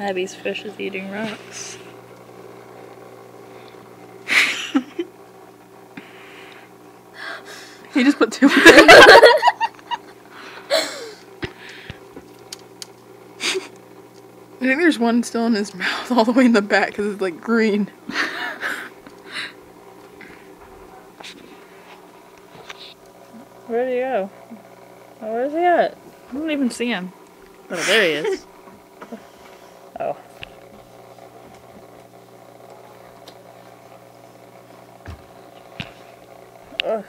Abby's fish is eating rocks. He just put two in there. I think there's one still in his mouth all the way in the back because it's like green. Where'd he go? Oh, where's he at? I don't even see him. Oh, there he is. Oh. Ugh.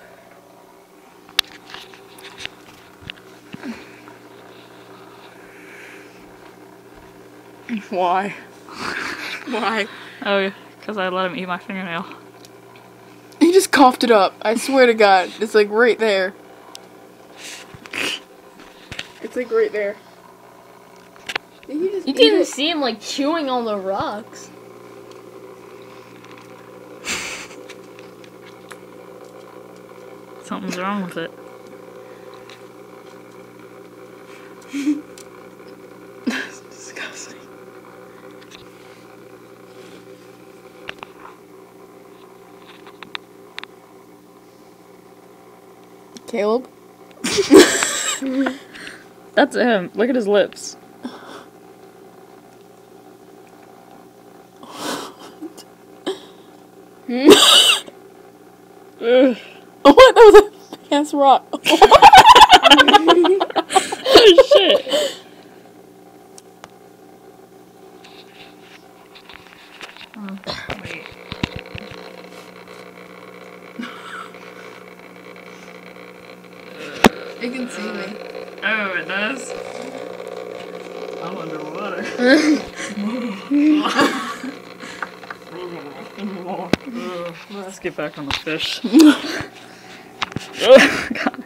Why? Why? Oh, because I let him eat my fingernail. He just coughed it up. I swear to God. It's like right there. It's like right there. Did he just You eat didn't it? see him like chewing on the rocks. Something's wrong with it. That's disgusting. Caleb? That's him. Look at his lips. Ugh. What? That was a big ass rock. Oh, shit. Oh, wait. You can see me. Oh, it does? I'm underwater. Let's get back on the fish. Oh, God.